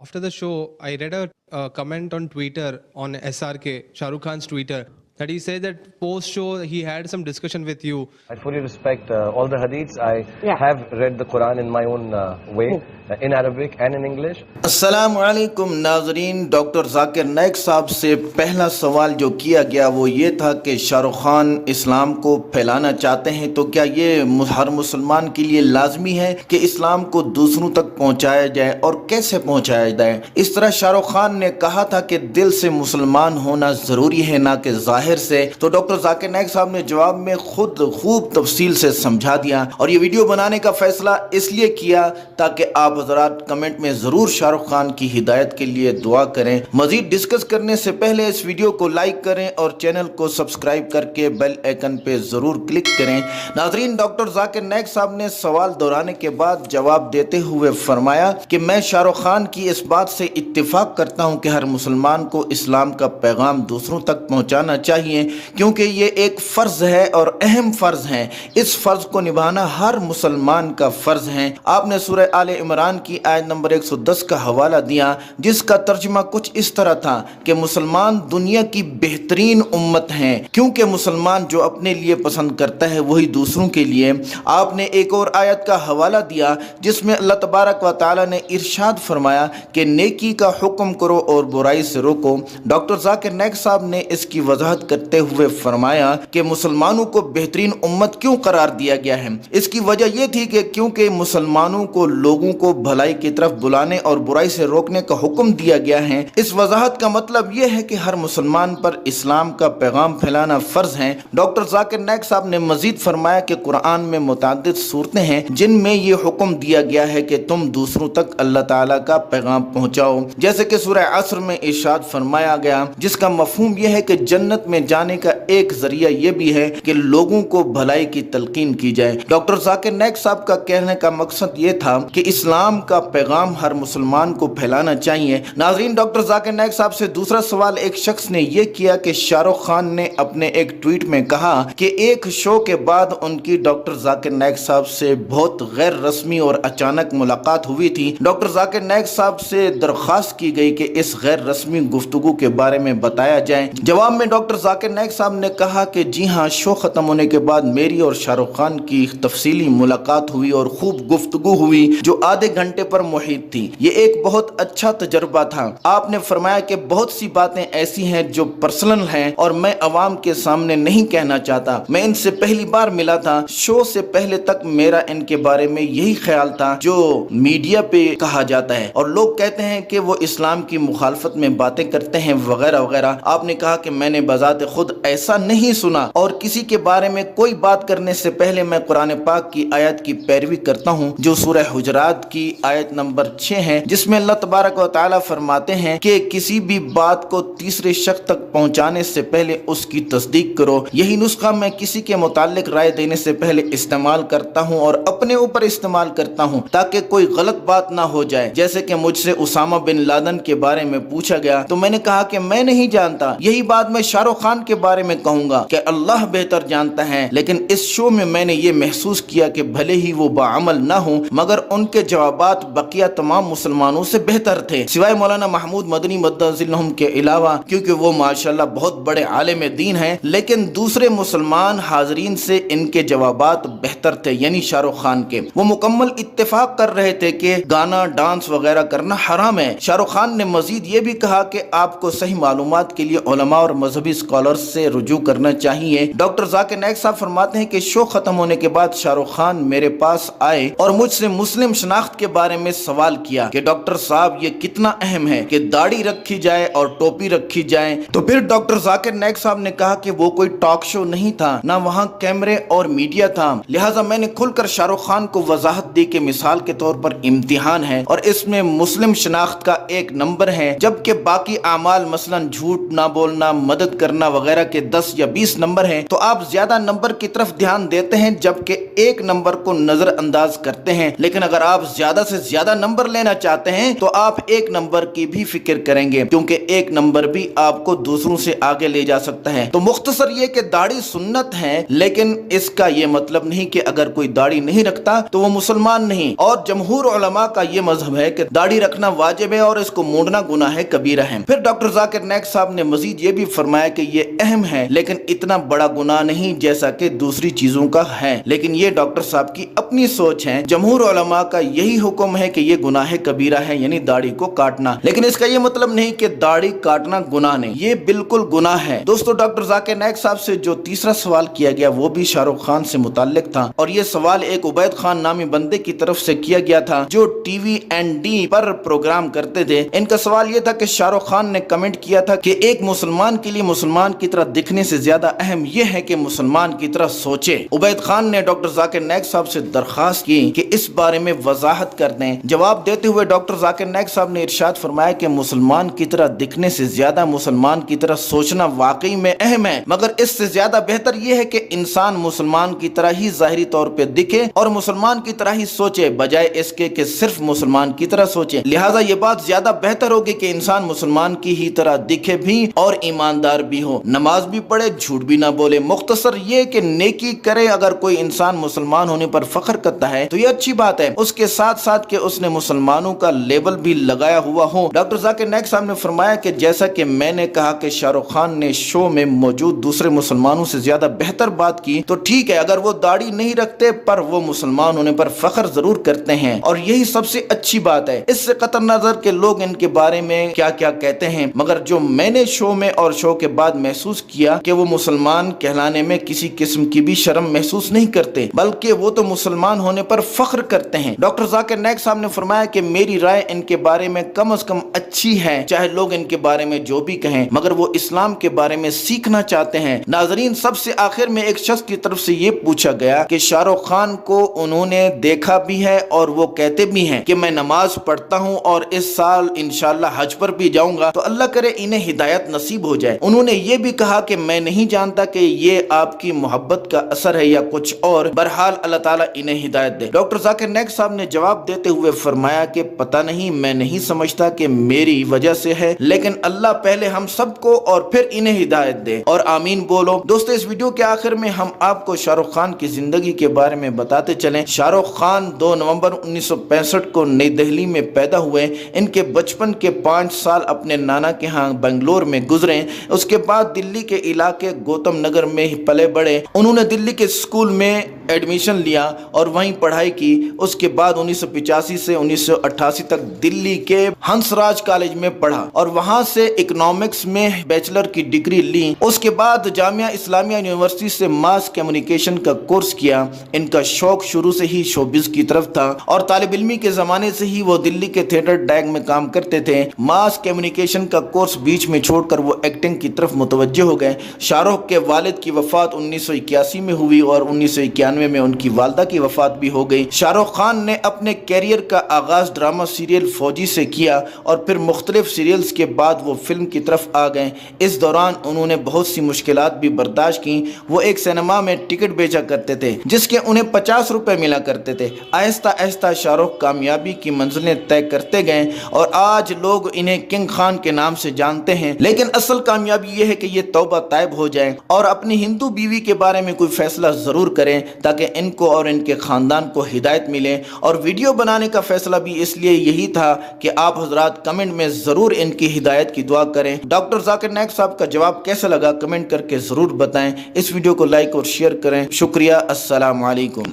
After the show, I read a comment on Twitter on SRK, Shah Rukh Khan's Twitter, that he said that post-show he had some discussion with you. I fully respect all the hadiths. I have read the Quran in my own way, in Arabic and in English. السلام علیکم ناظرین. Doctor Zakir Naik صاحب سے پہلا سوال جو کیا گیا وہ یہ تھا کہ شاہ رخ خان اسلام کو پھیلانا چاہتے ہیں تو کیا یہ ہر مسلمان کے لیے لازمی ہے کہ اسلام کو دوسروں تک پہنچایا جائے اور کیسے پہنچایا جائے؟ اس طرح شاہ رخ خان نے کہا تھا کہ دل سے مسلمان ہونا ضروری ہے نہ کہ ظاہر سے. تو ڈاکٹر ذاکر نائک صاحب نے جواب میں خود خوب تفصیل سے سمجھا دیا اور یہ ویڈیو بنانے کا فیصلہ اس لیے کیا تاکہ آپ حضرات کمنٹ میں ضرور شاہ رخ خان کی ہدایت کے لیے دعا کریں. مزید ڈسکس کرنے سے پہلے اس ویڈیو کو لائک کریں اور چینل کو سبسکرائب کر کے بیل آئیکن پہ ضرور کلک کریں. ناظرین، ڈاکٹر ذاکر نائک صاحب نے سوال دہرانے کے بعد جواب دیتے ہوئے فرمایا کہ میں شاہ رخ خان کی اس بات سے اتفاق کرتا ہوں کہ ہر مسلمان کو اسلام کا پیغام دوسروں تک پہنچانا چاہیے کیونکہ یہ ایک فرض ہے اور اہم فرض ہے. اس فرض کو نبھانا ہر مسلمان کا فرض ہے. آپ نے سورہ آل عمران کی آیت نمبر 110 کا حوالہ دیا جس کا ترجمہ کچھ اس طرح تھا کہ مسلمان دنیا کی بہترین امت ہیں کیونکہ مسلمان جو اپنے لیے پسند کرتا ہے وہی دوسروں کے لیے. آپ نے ایک اور آیت کا حوالہ دیا جس میں اللہ تبارک و تعالی نے ارشاد فرمایا کہ نیکی کا حکم کرو اور برائی سے روکو. ڈاکٹر ذاکر نائک صاحب نے اس کی وضاحت کرتے ہوئے فرمایا کہ مسلمانوں کو بہترین امت کیوں قرار دیا گیا ہے. اس کی وجہ یہ تھی کہ کیونکہ مسلمانوں کو لوگوں کو بھلائی کی طرف بلانے اور برائی سے روکنے کا حکم دیا گیا ہے. اس وضاحت کا مطلب یہ ہے کہ ہر مسلمان پر اسلام کا پیغام پھیلانا فرض ہے. ڈاکٹر ذاکر نائک صاحب نے مزید فرمایا کہ قرآن میں متعدد صورتیں ہیں جن میں یہ حکم دیا گیا ہے کہ تم دوسروں تک اللہ تعالیٰ کا پیغام پہنچاؤ، جیسے کہ سورہ عصر میں ارشاد فرمایا گیا جس کا مفہوم یہ ہے کہ جنت میں جانے کا ایک ذریعہ یہ بھی ہے کہ لوگوں کو بھلائی کی تلقین کی جائے. ڈاکٹر ذاکر نائک صاحب کا کہنے کا مقصد یہ تھا کہ اسلام کا پیغام ہر مسلمان کو پھیلانا چاہیے. ناظرین، ڈاکٹر ذاکر نائک صاحب سے دوسرا سوال ایک شخص نے یہ کیا کہ شاہ رخ خان نے اپنے ایک ٹویٹ میں کہا کہ ایک شو کے بعد ان کی ڈاکٹر ذاکر نائک صاحب سے بہت غیر رسمی اور اچانک ملاقات ہوئی تھی. ڈاکٹر ذاکر نائک صاحب سے درخواست کی گئی کہ اس غیر رسمی گفتگو کے بارے میں بتایا جائے. جواب میں ڈاکٹر ذاکر نائک صاحب نے کہا کہ جی ہاں، شو ختم ہونے کے بعد میری اور شاہ رخ خان کی تفصیلی ملاقات ہوئی اور خوب گفتگو ہوئی جو آدھے گھنٹے پر محیط تھی. یہ ایک بہت اچھا تجربہ تھا. آپ نے فرمایا کہ بہت سی باتیں ایسی ہیں جو پرسنل ہیں اور میں عوام کے سامنے نہیں کہنا چاہتا. میں ان سے پہلی بار ملا تھا. شو سے پہلے تک میرا ان کے بارے میں یہی خیال تھا جو میڈیا پہ کہا جاتا ہے اور لوگ کہتے ہیں کہ وہ اسلام کی مخالفت میں باتیں کرتے ہیں وغیرہ وغیرہ. آپ نے کہا کہ میں نے بذات خود ایسا نہیں سنا اور کسی کے بارے میں کوئی بات کرنے سے پہلے میں قرآن پاک کی آیت کی پیروی کرتا ہوں جو سورہ حجرات کی آیت نمبر 6 ہے جس میں اللہ تبارک و تعالی فرماتے ہیں کہ کسی بھی بات کو تیسرے شخص تک پہنچانے سے پہلے اس کی تصدیق کرو. یہی نسخہ میں کسی کے متعلق رائے دینے سے پہلے استعمال کرتا ہوں اور اپنے اوپر استعمال کرتا ہوں تاکہ کوئی غلط بات نہ ہو جائے. جیسے کہ مجھ سے اسامہ بن لادن کے بارے میں پوچھا گیا تو میں نے کہا کہ میں نہیں جانتا. یہی بات میں شاہ رخ خان کے بارے میں کہوں گا کہ اللہ بہتر جانتا ہے. لیکن اس شو میں نے یہ محسوس کیا کہ بھلے ہی وہ باعمل نہ ہوں مگر ان کے جوابات بقیہ تمام مسلمانوں سے بہتر تھے سوائے مولانا محمود مدنی مدظلہم کے علاوہ کیونکہ وہ ماشاءاللہ بہت بڑے عالم دین ہیں. لیکن دوسرے مسلمان حاضرین سے ان کے جوابات بہتر تھے یعنی شاہ رخ خان کے. وہ مکمل اتفاق کر رہے تھے کہ گانا ڈانس وغیرہ کرنا حرام ہے. شاہ رخ خان نے مزید یہ بھی کہا کہ آپ کو صحیح معلومات کے لیے علماء اور مذہبی اسکالرز سے رجوع کرنا چاہیے. ڈاکٹر ذاکر نائک صاحب فرماتے ہیں کہ شو ختم ہونے کے بعد شاہ رخ خان میرے پاس آئے اور مجھ سے مسلم شناخت کے بارے میں سوال کیا کہ ڈاکٹر صاحب یہ کتنا اہم ہے کہ داڑھی رکھی جائے اور ٹوپی رکھی جائے. تو پھر ڈاکٹر ذاکر نائک صاحب نے کہا کہ وہ کوئی ٹاک شو نہیں تھا، نہ وہاں کیمرے اور میڈیا تھا، لہٰذا میں نے کھل کر شاہ رخ خان کو وضاحت دی کہ مثال کے طور پر امتحان ہے اور اس میں مسلم شناخت کا ایک نمبر ہے جبکہ باقی اعمال مثلا جھوٹ نہ بولنا، مدد کرنا وغیرہ کے 10 یا 20 نمبر ہیں تو آپ زیادہ نمبر کی طرف دھیان دیتے ہیں جبکہ ایک نمبر کو نظر انداز کرتے ہیں، لیکن اگر آپ زیادہ سے زیادہ نمبر لینا چاہتے ہیں تو آپ ایک نمبر کی بھی فکر کریں گے، کیونکہ ایک نمبر بھی آپ کو دوسروں سے آگے لے جا سکتا ہے۔ تو مختصر یہ کہ داڑھی سنت ہے، لیکن اس کا یہ مطلب نہیں کہ اگر کوئی داڑھی نہیں رکھتا تو وہ مسلمان نہیں، اور جمہور علماء کا یہ مذہب ہے کہ داڑھی رکھنا واجب ہے اور اس کو مونڈنا گناہ کبیرہ ہے۔ پھر ڈاکٹر ذاکر نائک صاحب نے مزید یہ بھی فرمایا کہ یہ اہم ہے لیکن اتنا بڑا گناہ نہیں جیسا کہ دوسری چیزوں کا ہے، لیکن یہ ڈاکٹر صاحب کی اپنی سوچ ہے۔ جمہور علماء کا یہی حکم ہے کہ یہ گناہ کبیرہ ہے، یعنی داڑھی کو کاٹنا، لیکن اس کا یہ مطلب نہیں کہ داڑھی کاٹنا گناہ نہیں، یہ بالکل گناہ ہے۔ دوستو ڈاکٹر ذاکر نائک صاحب سے جو تیسرا سوال کیا گیا وہ بھی شاہ رخ خان سے متعلق تھا، اور یہ سوال ایک عبید خان نامی بندے کی طرف سے کیا گیا تھا جو ٹی وی این ڈی پر پروگرام کرتے تھے۔ ان کا سوال یہ تھا کہ شاہ رخ خان نے کمنٹ کیا تھا کہ ایک مسلمان کے لیے مسلمان کی طرح دکھنے سے زیادہ اہم یہ ہے کہ مسلمان کی طرح سوچے۔ عبید خان نے ڈاکٹر ذاکر نائک صاحب سے درخواست کی کہ اس بارے میں وضاحت کر دیں۔ جواب دیتے ہوئے ڈاکٹر ذاکر نائک صاحب نے ارشاد فرمایا کہ مسلمان کی طرح دکھنے سے زیادہ مسلمان کی طرح سوچنا واقعی میں اہم ہے، مگر اس سے زیادہ بہتر یہ ہے کہ انسان مسلمان کی طرح ہی ظاہری طور پہ دکھے اور مسلمان کی طرح ہی سوچے، بجائے اس کے کہ صرف مسلمان کی طرح سوچے۔ لہٰذا یہ بات زیادہ بہتر ہوگی کہ انسان مسلمان کی ہی طرح دکھے بھی اور ایماندار بھی ہو، نماز بھی پڑھے، جھوٹ بھی نہ بولے۔ مختصر یہ کہ نیکی کرے۔ اگر کوئی انسان مسلمان ہونے پر فخر کرتا ہے تو یہ اچھی بات ہے، اس کے ساتھ ساتھ کہ اس نے مسلمانوں کا لیبل بھی لگایا ہوا ہو۔ ڈاکٹر ذاکر نائک صاحب نے فرمایا کہ جیسا کہ میں نے کہا کہ شاہ رخ خان نے شو میں موجود دوسرے مسلمانوں سے زیادہ بہتر بات کی، تو ٹھیک ہے اگر وہ داڑھی نہیں رکھتے پر وہ مسلمان ہونے پر فخر ضرور کرتے ہیں، اور یہی سب سے اچھی بات ہے۔ اس سے قطع نظر کہ لوگ ان کے بارے میں کیا کیا کہتے ہیں، مگر جو میں نے شو میں اور شو کے بعد محسوس کیا کہ وہ مسلمان کہلانے میں کسی قسم کی بھی شرم محسوس نہیں کرتے، بلکہ وہ تو مسلمان ہونے پر فخر کرتے ہیں۔ ڈاکٹر ذاکر نائک صاحب نے فرمایا کہ میری رائے ان کے بارے میں کم از کم اچھی ہے، چاہے لوگ ان کے بارے میں جو بھی کہیں، مگر وہ اسلام کے بارے میں سیکھنا چاہتے ہیں۔ ناظرین، سب سے آخر میں ایک شخص کی طرف سے یہ پوچھا گیا کہ شاہ رخ خان کو انہوں نے دیکھا بھی ہے اور وہ کہتے بھی ہیں کہ میں نماز پڑھتا ہوں اور اس سال انشاءاللہ حج پر بھی جاؤں گا، تو اللہ کرے انہیں ہدایت نصیب ہو جائے۔ انہوں نے یہ بھی کہا کہ میں نہیں جانتا کہ یہ آپ کی محبت کا اثر ہے یا کچھ اور، بہرحال اللہ تعالیٰ انہیں ہدایت دے۔ ڈاکٹر ذاکر نائک صاحب نے جواب دیتے ہوئے فرمایا کہ پتہ نہیں، میں نہیں سمجھتا کہ میری وجہ سے ہے، لیکن اللہ پہلے ہم سب کو اور پھر انہیں ہدایت دے، اور آمین بولو۔ دوستو اس ویڈیو کے آخر میں ہم آپ کو شاہ رخ خان کی زندگی کے بارے میں بتاتے چلیں۔ شاہ رخ خان 2 نومبر 1965 کو نئی دہلی میں پیدا ہوئے۔ ان کے بچپن کے 5 سال اپنے نانا کے ہاں بنگلور میں گزرے، اس کے بعد دلی کے علاقے گوتم نگر میں پلے بڑھے۔ انہوں نے دلی کے اسکول میں ایڈمیشن لیا اور وہیں پڑھائی کی۔ اس کے بعد 1985 سے 1988 تک دلی کے ہنس راج کالج میں پڑھا اور وہاں سے اکنامکس میں بیچلر کی ڈگری لی۔ اس کے بعد جامعہ اسلامیہ یونیورسٹی سے ماس کمیونیکیشن کا کورس کیا۔ ان کا شوق شروع سے ہی شوبز کی طرف تھا اور طالب علمی کے زمانے سے ہی وہ دلی کے تھیٹر ڈیگ میں کام کرتے تھے۔ ماس کمیونیکیشن کا کورس بیچ میں چھوڑ کر وہ ایکٹنگ کی طرف متوجہ ہو گئے۔ شاہ رخ کے والد کی وفات 1981 میں ہوئی اور 1991 میں ان کی والدہ کی وفات بھی ہو گئی۔ شاہ رخ خان نے اپنے کیریئر کا آغاز ڈرامہ سیریل فوجی سے کیا اور پھر مختلف سیریلز کے بعد وہ فلم کی طرف آ گئے۔ اس دوران انہوں نے بہت سی مشکلات بھی برداشت کی۔ وہ ایک سینما میں ٹکٹ بیچا کرتے تھے جس کے انہیں 50 روپے ملا کرتے تھے۔ آہستہ آہستہ شاہ رخ کامیابی کی منزلیں طے کرتے گئے اور آج لوگ انہیں کنگ خان کے نام سے جانتے ہیں، لیکن اصل کامیابی یہ ہے کہ یہ توبہ طائب ہو جائیں اور اپنی ہندو بیوی کے بارے میں کوئی فیصلہ ضرور کریں تاکہ ان کو اور ان کے خاندان کو ہدایت ملے۔ اور ویڈیو بنانے کا فیصلہ بھی اس لیے یہی تھا کہ آپ حضرات کمنٹ میں ضرور ان کی ہدایت کی دعا کریں۔ ڈاکٹر ذاکر نائک صاحب کا جواب کیسا لگا کمنٹ کر کے ضرور بتائیں۔ اس ویڈیو کو لائک اور شیئر کریں۔ شکریہ۔ السلام علیکم۔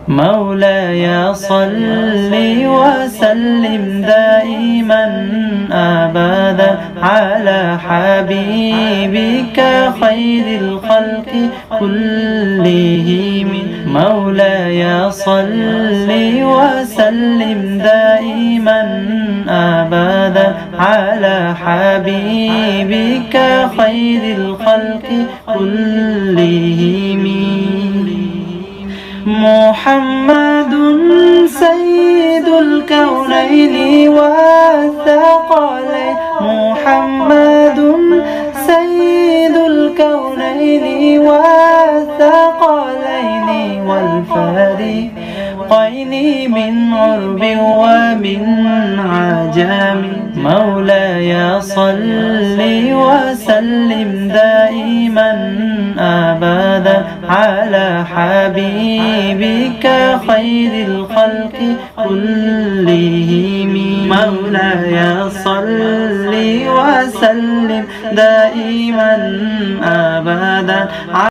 مولاي صل وسلم دائما أبدا على حبيبك خير الخلق كلهم مولاي صل وسلم دائما أبدا على حبيبك خير الخلق كلهم محمد سيد الكونين والثقلين محمد سيد الكونين مولاي صل وسلم دائما أبدا على حبيبك خير الخلق كلهم. مولاي صل وسلم دائما أبدا